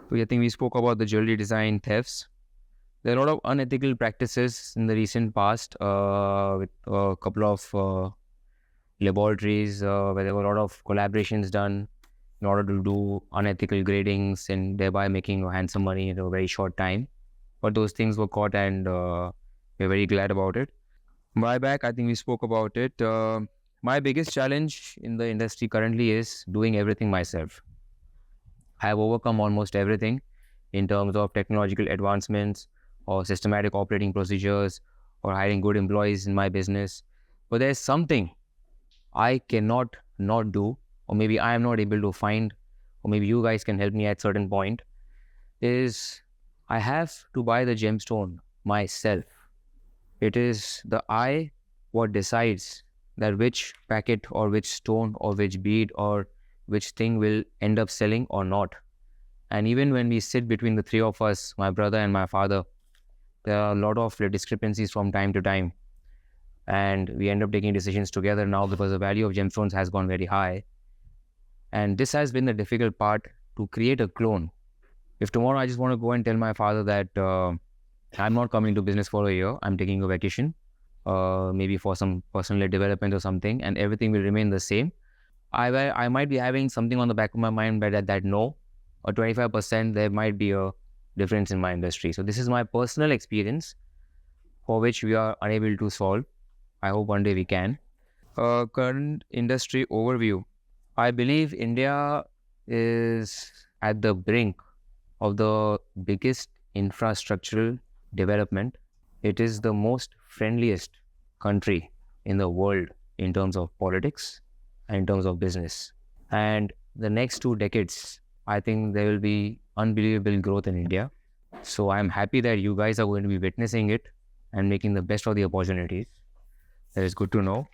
So I think we spoke about the jewelry design thefts. There are a lot of unethical practices in the recent past with a couple of laboratories where there were a lot of collaborations done in order to do unethical gradings and thereby making handsome money in a very short time. But those things were caught and we're very glad about it. Buyback, I think we spoke about it. My biggest challenge in the industry currently is doing everything myself. I have overcome almost everything in terms of technological advancements or systematic operating procedures or hiring good employees in my business. But there's something I cannot not do, or maybe I am not able to find, or maybe you guys can help me at certain point, is I have to buy the gemstone myself. It is the eye what decides that which packet or which stone or which bead or which thing will end up selling or not. And even when we sit between the three of us, my brother and my father, there are a lot of discrepancies from time to time. And we end up taking decisions together now because the value of gemstones has gone very high. And this has been the difficult part to create a clone. If tomorrow I just want to go and tell my father that I'm not coming to business for a year, I'm taking a vacation, maybe for some personal development or something, and everything will remain the same, I might be having something on the back of my mind that no, or 25% there might be a difference in my industry. So this is my personal experience for which we are unable to solve. I hope one day we can. Current industry overview. I believe India is at the brink of the biggest infrastructural development. It is the most friendliest country in the world in terms of politics and in terms of business. And the next 2 decades, I think there will be unbelievable growth in India. So I'm happy that you guys are going to be witnessing it and making the best of the opportunities. That is good to know.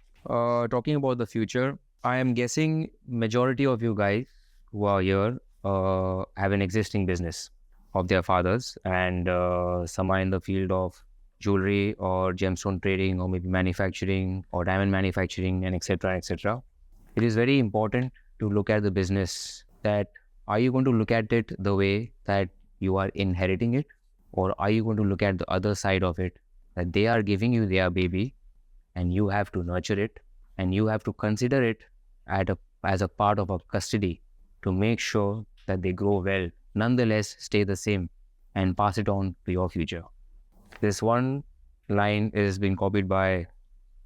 Talking about the future, I am guessing majority of you guys who are here have an existing business of their fathers, and some are in the field of jewelry or gemstone trading or maybe manufacturing or diamond manufacturing and etc. etc. It is very important to look at the business that are you going to look at it the way that you are inheriting it, or are you going to look at the other side of it that they are giving you their baby and you have to nurture it and you have to consider it as a part of a custody to make sure that they grow well, nonetheless stay the same and pass it on to your future. This one line is being copied by,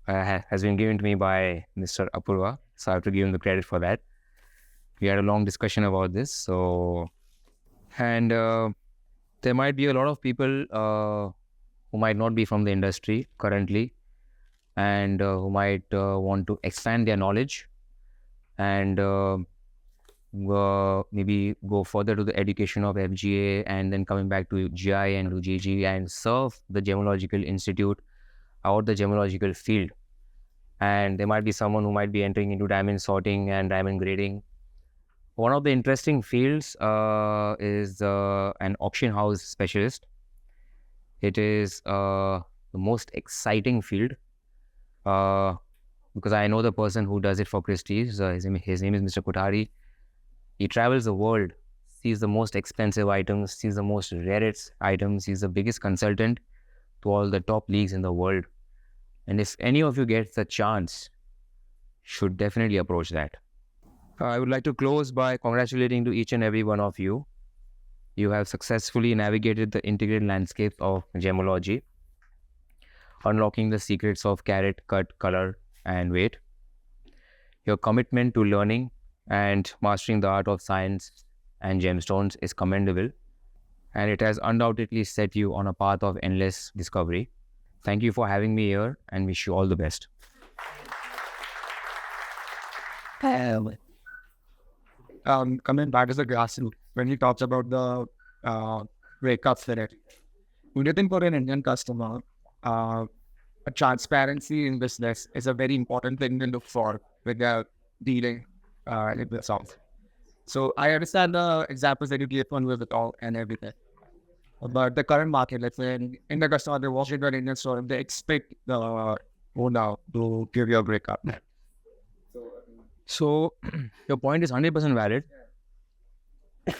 has been given to me by Mr. Apurva, so I have to give him the credit for that. We had a long discussion about this. So, and there might be a lot of people who might not be from the industry currently, and who might want to expand their knowledge and maybe go further to the education of FGA and then coming back to GI and to GG and serve the gemological institute or the gemological field. And there might be someone who might be entering into diamond sorting and diamond grading. One of the interesting fields is an auction house specialist. It is the most exciting field because I know the person who does it for Christie's. His name is Mr. Kothari. He travels the world, sees the most expensive items, sees the most rarest items. He's the biggest consultant to all the top leagues in the world. And if any of you gets the chance, should definitely approach that. I would like to close by congratulating to each and every one of you. You have successfully navigated the integrated landscape of gemology, unlocking the secrets of carat, cut, color, and weight. Your commitment to learning and mastering the art of science and gemstones is commendable, and it has undoubtedly set you on a path of endless discovery. Thank you for having me here, and wish you all the best. Coming back as a grassroots, when he talks about the breakups there, would you think for an Indian customer, a transparency in business is a very important thing to look for when they're dealing with something? So I understand the examples that you gave on with it all and everything. But the current market, let's say in the customer, they're watching an Indian store, they expect the owner to give you a breakup. So your point is 100% valid.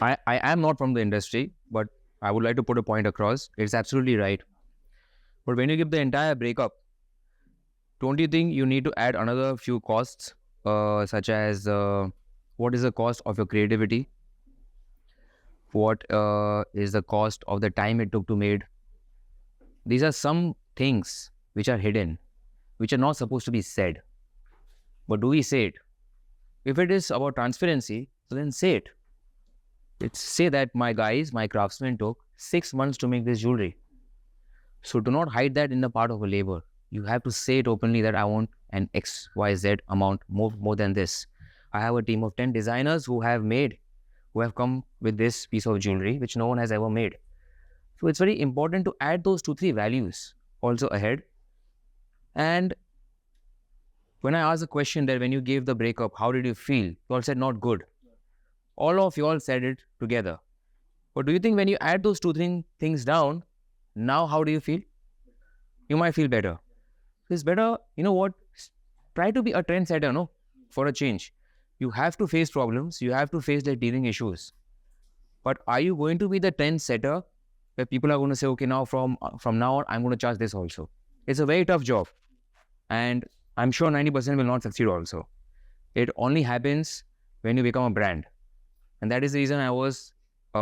I am not from the industry, but I would like to put a point across. It's absolutely right. But when you give the entire breakup, don't you think you need to add another few costs, such as what is the cost of your creativity? What is the cost of the time it took to make? These are some things which are hidden, which are not supposed to be said. But do we say it? If it is about transparency, so then say it. Say that my craftsmen took 6 months to make this jewelry. So do not hide that in the part of a labor. You have to say it openly that I want an XYZ amount more than this. I have a team of 10 designers who have come with this piece of jewelry which no one has ever made. So it's very important to add those 2-3 values also ahead. And when I asked the question that when you gave the breakup, how did you feel? You all said not good. All of you all said it together. But do you think when you add those 2-3 things down, now how do you feel? You might feel better. It's better, you know what? Try to be a trendsetter, no? For a change. You have to face problems. You have to face their teething issues. But are you going to be the trendsetter where people are going to say, okay, now from now on, I'm going to charge this also? It's a very tough job. And I'm sure 90% will not succeed also. It only happens when you become a brand. And that is the reason I was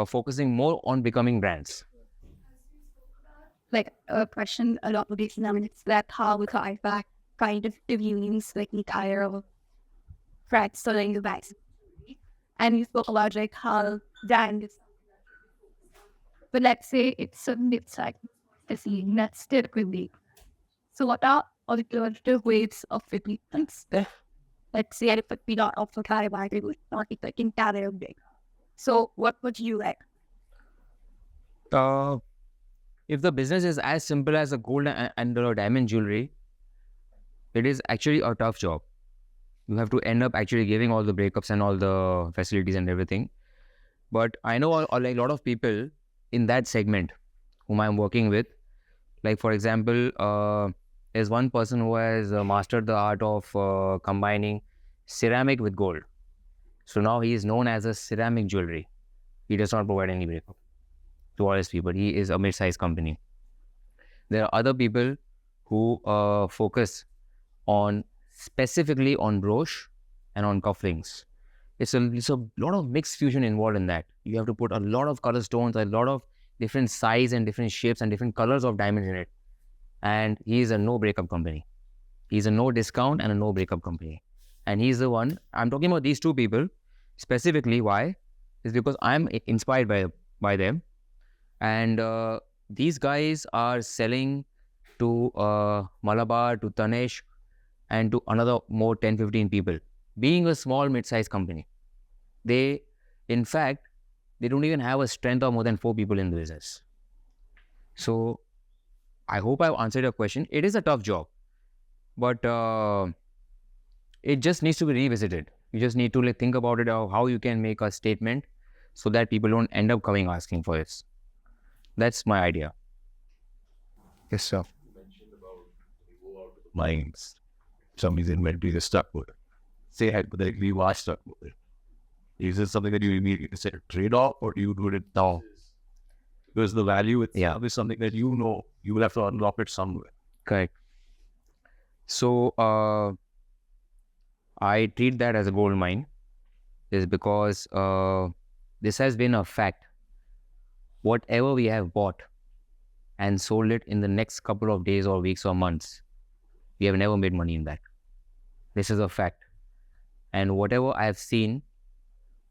focusing more on becoming brands. Like a question a lot of these it's that how we back kind of reviews like the entire friends selling the bags. And you spoke about like how brand is. But let's say it's a mid-size scene that's still really. So what are alternative ways of repeatance? Let's say if we not also carry by it would not be taking that big. So what would you like? If the business is as simple as a gold and diamond jewelry, it is actually a tough job. You have to end up actually giving all the breakups and all the facilities and everything. But I know like a lot of people in that segment whom I'm working with. Like for example, there's one person who has mastered the art of combining ceramic with gold. So now he is known as a ceramic jewelry. He does not provide any breakup to all his people. He is a mid-sized company. There are other people who focus on specifically on brooch and on cufflinks. It's a lot of mixed fusion involved in that. You have to put a lot of color stones, a lot of different size and different shapes and different colors of diamonds in it. And he is a no breakup company. He's a no discount and a no breakup company. And he's the one, I'm talking about these two people specifically. Why? Is because I'm inspired by them. And These guys are selling to Malabar, to Tanesh, and to another more 10-15 people. Being a small mid-sized company, they, in fact, they don't even have a strength of more than 4 people in the business. So I hope I've answered your question. It is a tough job, but it just needs to be revisited. You just need to think about it, how you can make a statement so that people don't end up coming asking for it. That's my idea. Yes, sir. Mines. Somebody's inventory is stuck with it. Say hypothetically you are stuck with it. Is this something that you immediately say trade off, or do you do it now? Because the value itself is something that you know you will have to unlock it somewhere. Correct. So I treat that as a gold mine, is because this has been a fact. Whatever we have bought and sold it in the next couple of days or weeks or months, we have never made money in that. This is a fact. And whatever I have seen,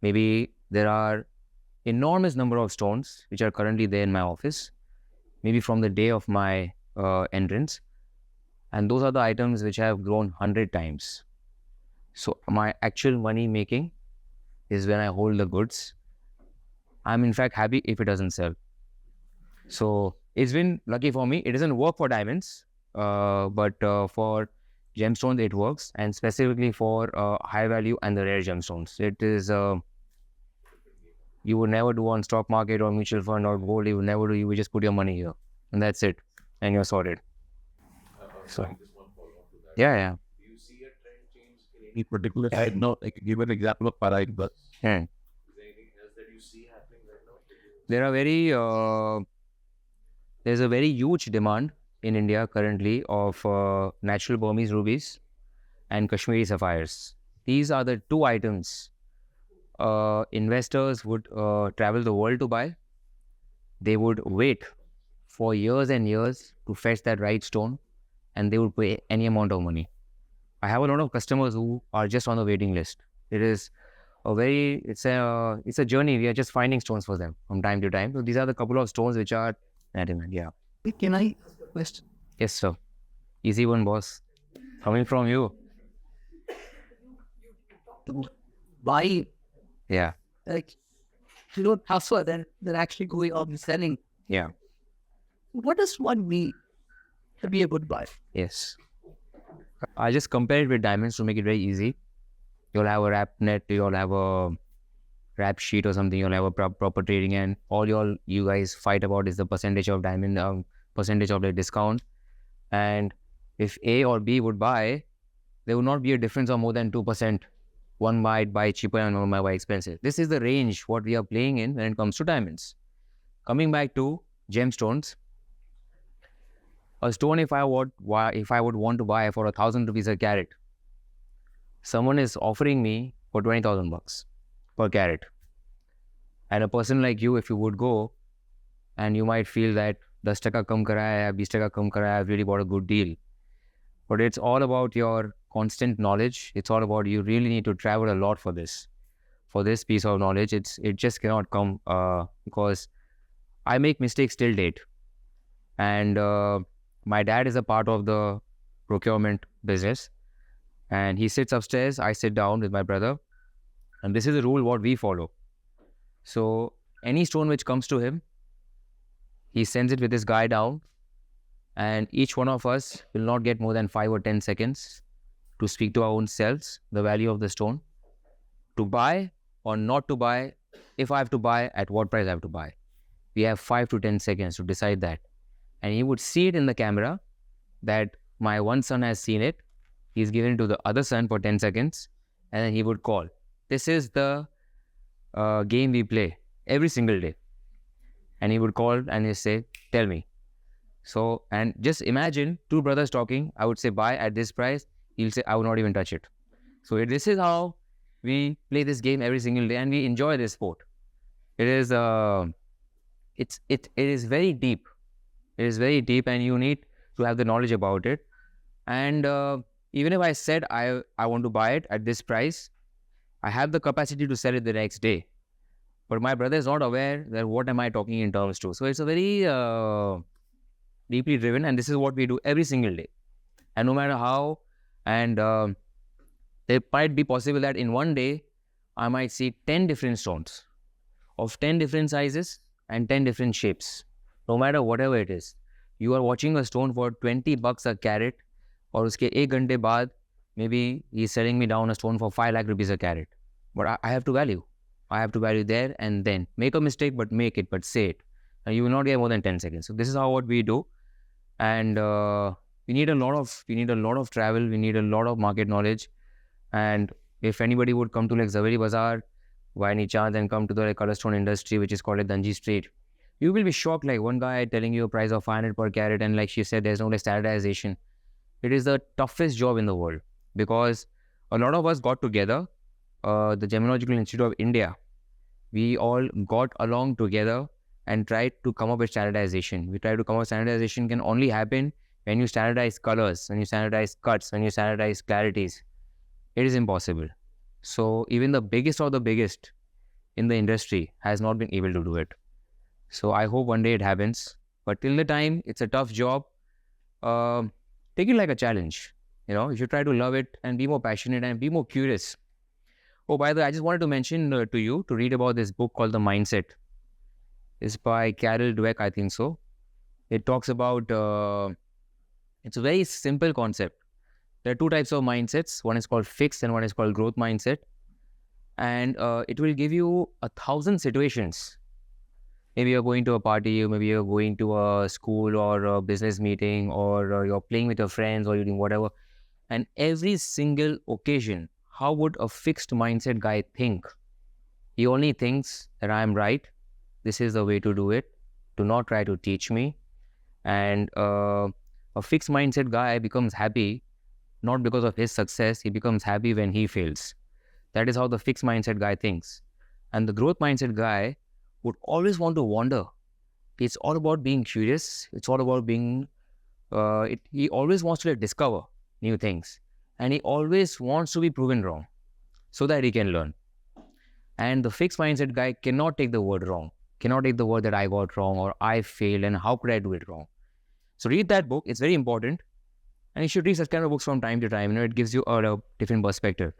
maybe there are enormous number of stones which are currently there in my office, maybe from the day of my entrance. And those are the items which have grown 100 times. So my actual money making is when I hold the goods. I'm in fact happy if it doesn't sell. So it's been lucky for me. It doesn't work for diamonds, but for gemstones it works, and specifically for high value and the rare gemstones. It is, you would never do on stock market or mutual fund or gold. You would never do. You would just put your money here, and that's it, and you're sorted. So, yeah. Do you see a trend change in any particular? I know, like give an example of Parai, but is there anything else that you see happening right now? There's a very huge demand in India currently of natural Burmese rubies and Kashmiri sapphires. These are the two items investors would travel the world to buy. They would wait for years and years to fetch that right stone, and they would pay any amount of money. I have a lot of customers who are just on the waiting list. It's a journey. We are just finding stones for them from time to time. So these are the couple of stones which are at demand. Yeah. Can I ask a question? Yes, sir. Easy one, boss. Coming from you. Why, Yeah. like, you don't hustle then actually going out and selling? Yeah. What does one need to be a good buyer? Yes. I just compare it with diamonds to make it very easy. You'll have a wrap net, you'll have a wrap sheet or something, you'll have a proper trading, and all you guys fight about is the percentage of diamond, percentage of the discount. And if A or B would buy, there would not be a difference of more than 2%. One might buy cheaper and one might buy expensive. This is the range what we are playing in when it comes to diamonds. Coming back to gemstones, a stone if I would want to buy for 1,000 rupees a carat, someone is offering me for 20,000 bucks per carat. And a person like you, if you would go, and you might feel that 10 taka kam karaya hai, 20 taka kam karaya hai, I've really bought a good deal. But it's all about your constant knowledge. It's all about, you really need to travel a lot for this piece of knowledge. It just cannot come because I make mistakes till date. And my dad is a part of the procurement business, and he sits upstairs, I sit down with my brother, and this is the rule what we follow. So any stone which comes to him, he sends it with this guy down, and each one of us will not get more than 5 or 10 seconds to speak to our own selves the value of the stone, to buy or not to buy. If I have to buy, at what price I have to buy. We have 5 to 10 seconds to decide that. And he would see it in the camera that my one son has seen it. He's given it to the other son for 10 seconds, and then he would call. This is the game we play every single day. And he would call and he'd say, tell me. So, and just imagine two brothers talking. I would say buy at this price. He'll say, I will not even touch it. So this is how we play this game every single day, and we enjoy this sport. It is very deep. It is very deep, and you need to have the knowledge about it. And even if I said I want to buy it at this price, I have the capacity to sell it the next day. But my brother is not aware that what am I talking in terms to. So it's a very deeply driven, and this is what we do every single day. And no matter how, and it might be possible that in one day, I might see 10 different stones of 10 different sizes and 10 different shapes. No matter whatever it is. You are watching a stone for $20 a carat, or uske 1 घंटे बाद, maybe he's selling me down a stone for 5 lakh rupees a carat. But I have to value. I have to value there and then. Make a mistake, but make it, but say it. And you will not get more than 10 seconds. So this is how what we do. And we need a lot of travel. We need a lot of market knowledge. And if anybody would come to like Zaveri Bazaar by any chance and come to the color stone industry, which is called like Danji Street, you will be shocked. Like one guy telling you a price of 500 per carat, and like she said, there's no like standardization. It is the toughest job in the world because a lot of us got together. The Gemological Institute of India, we all got along together and tried to come up with standardization. We tried to come up with standardization can only happen when you standardize colors, when you standardize cuts, when you standardize clarities. It is impossible. So even the biggest of the biggest in the industry has not been able to do it. So I hope one day it happens. But till the time, it's a tough job. Take it like a challenge. You should try to love it and be more passionate and be more curious. Oh, by the way, I just wanted to mention to you to read about this book called The Mindset. It's by Carol Dweck, I think so. It talks about, it's a very simple concept. There are two types of mindsets. One is called fixed and one is called growth mindset. And it will give you 1,000 situations. Maybe you're going to a party, or maybe you're going to a school or a business meeting, or you're playing with your friends, or you're doing whatever. And every single occasion, how would a fixed mindset guy think? He only thinks that I am right. This is the way to do it. Do not try to teach me. And a fixed mindset guy becomes happy, not because of his success. He becomes happy when he fails. That is how the fixed mindset guy thinks. And the growth mindset guy would always want to wander. It's all about being curious. It's all about being, he always wants to discover new things. And he always wants to be proven wrong so that he can learn. And the fixed mindset guy cannot take the word wrong, cannot take the word that I got wrong or I failed and how could I do it wrong. So read that book. It's very important. And you should read such kind of books from time to time. It gives you a different perspective.